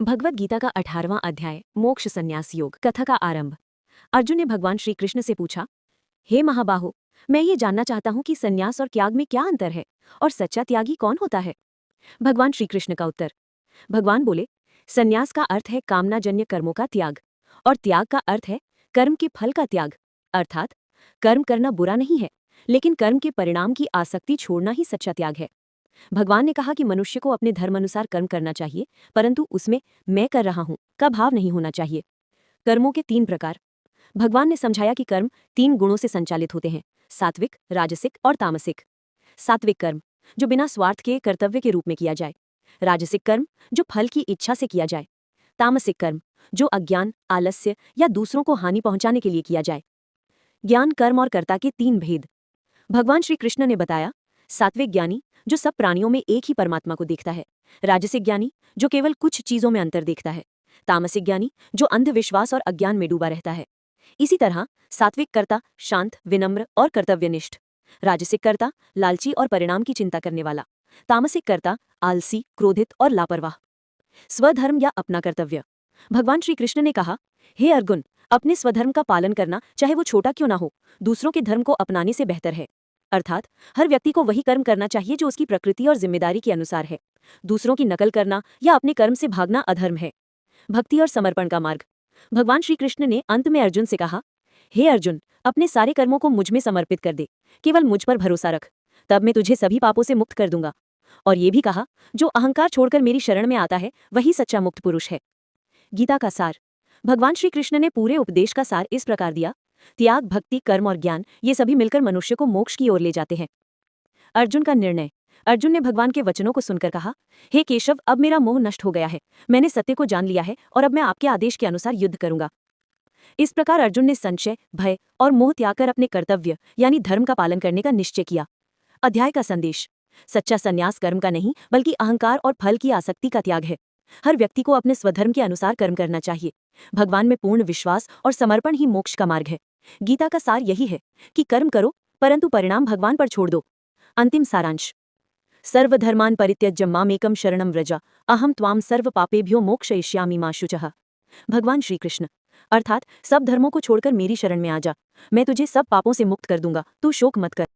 भगवद गीता का 18वां अध्याय मोक्ष संन्यास योग। कथा का आरंभ। अर्जुन ने भगवान श्री कृष्ण से पूछा, हे महाबाहो, मैं ये जानना चाहता हूँ कि संन्यास और त्याग में क्या अंतर है और सच्चा त्यागी कौन होता है। भगवान श्री कृष्ण का उत्तर। भगवान बोले, संन्यास का अर्थ है कामनाजन्य कर्मों का त्याग और त्याग का अर्थ है कर्म के फल का त्याग। अर्थात कर्म करना बुरा नहीं है, लेकिन कर्म के परिणाम की आसक्ति छोड़ना ही सच्चा त्याग है। भगवान ने कहा कि मनुष्य को अपने धर्म अनुसार कर्म करना चाहिए, परंतु उसमें मैं कर रहा हूं का भाव नहीं होना चाहिए। कर्मों के 3 प्रकार। भगवान ने समझाया कि कर्म 3 गुणों से संचालित होते हैं, सात्विक, राजसिक और तामसिक। सात्विक कर्म जो बिना स्वार्थ के कर्तव्य के रूप में किया जाए, राजसिक कर्म जो फल की इच्छा से किया जाए, तामसिक कर्म जो अज्ञान, आलस्य या दूसरों को हानि पहुंचाने के लिए किया जाए। ज्ञान, कर्म और कर्ता के 3 भेद। भगवान श्री कृष्ण ने बताया, सात्विक ज्ञानी जो सब प्राणियों में एक ही परमात्मा को देखता है, राजसिक ज्ञानी जो केवल कुछ चीजों में अंतर देखता है, तामसिक ज्ञानी जो अंधविश्वास और अज्ञान में डूबा रहता है। इसी तरह सात्विक कर्ता शांत, विनम्र और कर्तव्यनिष्ठ, राजसिक कर्ता लालची और परिणाम की चिंता करने वाला, तामसिक कर्ता आलसी, क्रोधित और लापरवाह। स्वधर्म या अपना कर्तव्य। भगवान श्री कृष्ण ने कहा, हे अर्जुन, अपने स्वधर्म का पालन करना, चाहे वो छोटा क्यों ना हो, दूसरों के धर्म को अपनाने से बेहतर है। अर्थात हर व्यक्ति को वही कर्म करना चाहिए जो उसकी प्रकृति और जिम्मेदारी के अनुसार है। दूसरों की नकल करना या अपने कर्म से भागना अधर्म है। भक्ति और समर्पण का मार्ग। भगवान श्री कृष्ण ने अंत में अर्जुन से कहा, हे अर्जुन, अपने सारे कर्मों को मुझ में समर्पित कर दे, केवल मुझ पर भरोसा रख, तब मैं तुझे सभी पापों से मुक्त कर दूंगा। और ये भी कहा, जो अहंकार छोड़कर मेरी शरण में आता है वही सच्चा मुक्त पुरुष है। गीता का सार। भगवान श्री कृष्ण ने पूरे उपदेश का सार इस प्रकार दिया, त्याग, भक्ति, कर्म और ज्ञान ये सभी मिलकर मनुष्य को मोक्ष की ओर ले जाते हैं। अर्जुन का निर्णय। अर्जुन ने भगवान के वचनों को सुनकर कहा, हे केशव, अब मेरा मोह नष्ट हो गया है, मैंने सत्य को जान लिया है और अब मैं आपके आदेश के अनुसार युद्ध करूंगा। इस प्रकार अर्जुन ने संशय, भय और मोह त्याग कर अपने कर्तव्य यानी धर्म का पालन करने का निश्चय किया। अध्याय का संदेश। सच्चा संन्यास कर्म का नहीं बल्कि अहंकार और फल की आसक्ति का त्याग है। हर व्यक्ति को अपने स्वधर्म के अनुसार कर्म करना चाहिए। भगवान में पूर्ण विश्वास और समर्पण ही मोक्ष का मार्ग है। गीता का सार यही है कि कर्म करो, परंतु परिणाम भगवान पर छोड़ दो। अंतिम सारांश। सर्वधर्मान् परित्यज्य मामेकं शरणं व्रज, अहम त्वां सर्व पापेभ्यो मोक्षयिष्यामि मा शुचः। भगवान श्री कृष्ण। अर्थात सब धर्मों को छोड़कर मेरी शरण में आ जा, मैं तुझे सब पापों से मुक्त कर दूंगा, तू शोक मत कर।